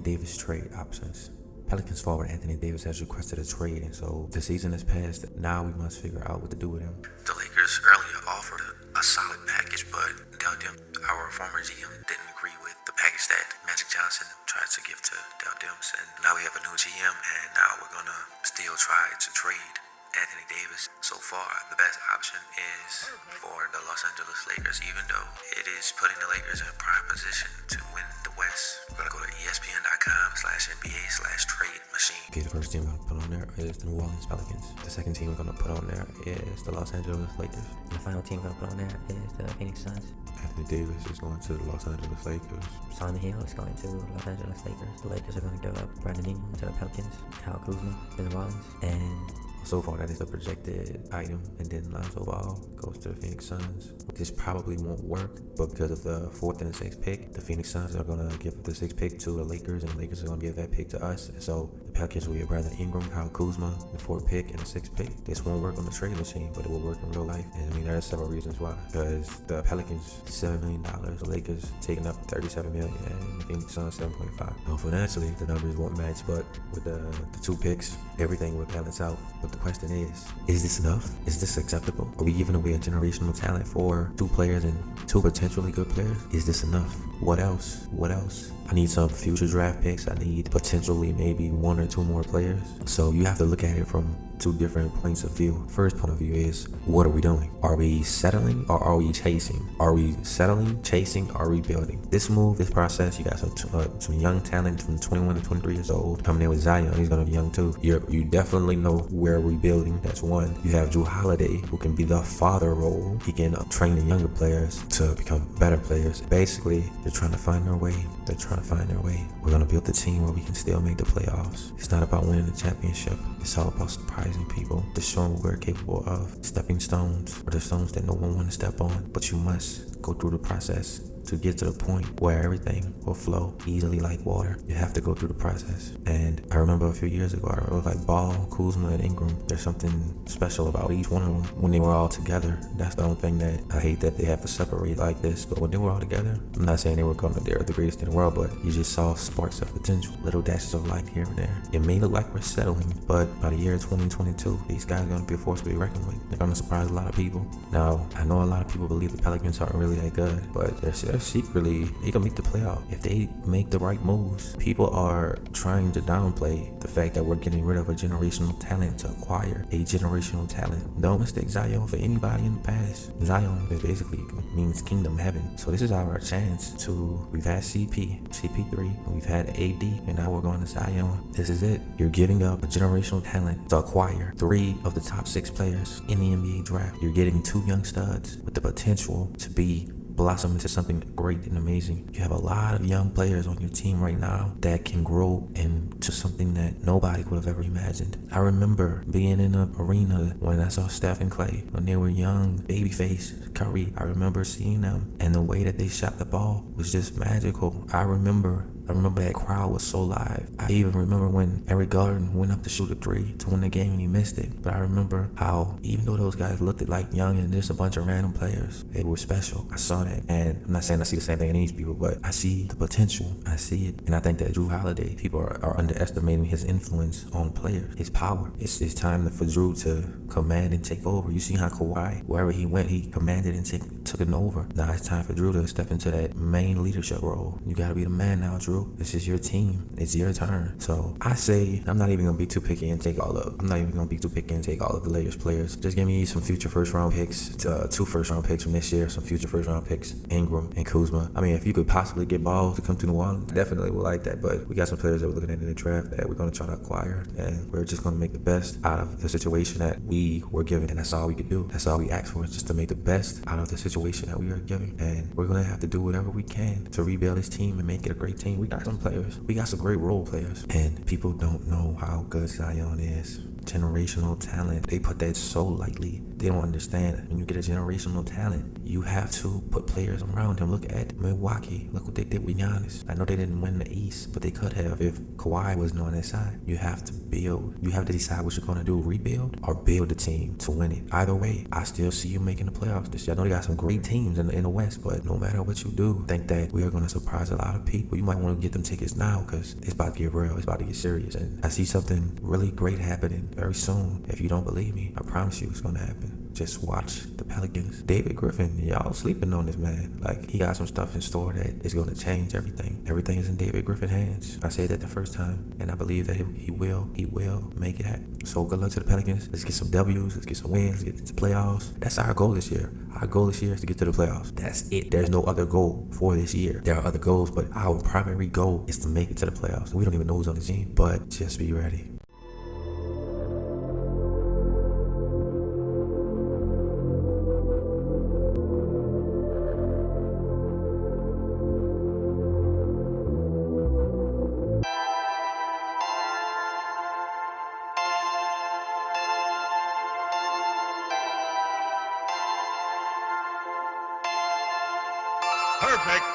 Davis trade options. Pelicans forward Anthony Davis has requested a trade, and so the season has passed. Now we must figure out what to do with him. The Lakers earlier offered a solid package, but our former GM didn't agree with the package that Magic Johnson tried to give to Dell Demps, and now we have a new GM, and now we're gonna still try to trade Anthony Davis. So far, the best option is for the Los Angeles Lakers, even though it is putting the Lakers in prime position to win the West. We're gonna go to ESPN.com/NBA/trade machine. Okay, the first team we're gonna put on there is the New Orleans Pelicans. The second team we're gonna put on there is the Los Angeles Lakers. The final team we're gonna put on there is the Phoenix Suns. Anthony Davis is going to the Los Angeles Lakers. Simon Hill is going to Los Angeles Lakers. The Lakers are going to give up Brandon Ingram to the Pelicans, Kyle Kuzma to the Rollins, and so far that is a projected item. And then Lonzo Ball goes to the Phoenix Suns. This probably won't work, but because of the 4th and the 6th pick, the Phoenix Suns are going to give the 6th pick to the Lakers, and the Lakers are going to give that pick to us. And so the Pelicans will get Brandon Ingram, Kyle Kuzma, the 4th pick, and the 6th pick. This won't work on the trade machine, but it will work in real life. And I mean, there are several reasons why. Because the Pelicans, $7 million, the Lakers taking up $37 million, and the Phoenix Suns, 7.5. Now, financially, the numbers won't match, but with the 2 picks, everything will balance out. But the question is this enough? Is this acceptable? Are we giving away a generational talent for 2 players and 2 potentially good players? Is this enough? What else? I need some future draft picks. I need potentially maybe 1 or 2 more players. So you have to look at it from 2 different points of view. First point of view is, what are we doing? Are we settling or are we chasing? Are we settling, chasing, or rebuilding? This move, this process, you got some young talent from 21 to 23 years old coming in with Zion. He's gonna be young too. You definitely know we're rebuilding. That's one. You have Jrue Holiday, who can be the father role. He can train the younger players to become better players. Basically, they're trying to find their way. We're gonna build the team where we can still make the playoffs. It's not about winning the championship. It's all about surprising people, to show them what we're capable of. Stepping stones, or the stones that no one want to step on, but you must go through the process to get to the point where everything will flow easily like water. You have to go through the process. And I remember a few years ago, I was like Ball, Kuzma, and Ingram. There's something special about each one of them when they were all together. That's the only thing that I hate, that they have to separate like this. But when they were all together, I'm not saying they were the greatest in the world, but you just saw sparks of potential, little dashes of light here and there. It may look like we're settling, but by the year 2022, these guys are going to be a force to be reckoned with. They're going to surprise a lot of people. Now, I know a lot of people believe the Pelicans aren't really that good, but they're secretly, they can make the playoff if they make the right moves. People are trying to downplay the fact that we're getting rid of a generational talent to acquire a generational talent. Don't mistake Zion for anybody in the past. Zion is basically means kingdom heaven. So this is our chance to, we've had CP3, we've had AD, and now we're going to Zion. This is it. You're giving up a generational talent to acquire 3 of the top 6 players in the NBA draft. You're getting 2 young studs with the potential to blossom into something great and amazing. You have a lot of young players on your team right now that can grow into something that nobody would have ever imagined. I remember being in an arena when I saw Steph and Clay when they were young, babyface, Curry. I remember seeing them, and the way that they shot the ball was just magical. I remember I remember that crowd was so live. I even remember when Eric Gordon went up to shoot a 3 to win the game and he missed it. But I remember how even though those guys looked like young and just a bunch of random players, they were special. I saw that. And I'm not saying I see the same thing in these people, but I see the potential. I see it. And I think that Jrue Holiday, people are underestimating his influence on players, his power. It's time for Jrue to command and take over. You see how Kawhi, wherever he went, he commanded and took it over. Now it's time for Jrue to step into that main leadership role. You gotta be the man now, Jrue. This is your team. It's your turn. So I say I'm not even gonna be too picky and take all of the Lakers players. Just give me some future first round picks, 2 first round picks from this year, some future first round picks, Ingram and Kuzma. I mean, if you could possibly get Ball to come to New Orleans, I definitely would like that. But we got some players that we're looking at in the draft that we're gonna try to acquire, and we're just gonna make the best out of the situation that we were given, and that's all we could do. That's all we asked for, is just to make the best out of the situation that we are given. And we're gonna have to do whatever we can to rebuild this team and make it a great team. We got some players. We got some great role players. And people don't know how good Zion is. Generational talent. They put that so lightly. They don't understand. When you get a generational talent, you have to put players around him. Look at Milwaukee. Look what they did with Giannis. I know they didn't win the East, but they could have if Kawhi wasn't on their side. You have to build. You have to decide what you're going to do. Rebuild or build a team to win it. Either way, I still see you making the playoffs this year. I know they got some great teams in the West, but no matter what you do, I think that we are going to surprise a lot of people. You might want to get them tickets now because it's about to get real. It's about to get serious. And I see something really great happening very soon. If you don't believe me, I promise you it's going to happen. Just watch the Pelicans. David Griffin, y'all sleeping on this man. Like, he got some stuff in store that is going to change everything. Everything is in David Griffin's hands. I said that the first time, and I believe that he will make it happen. So good luck to the Pelicans. Let's get some W's. Let's get some wins. Let's get to the playoffs. That's our goal this year. Our goal this year is to get to the playoffs. That's it. There's no other goal for this year. There are other goals, but our primary goal is to make it to the playoffs. We don't even know who's on the team, but just be ready. Perfect.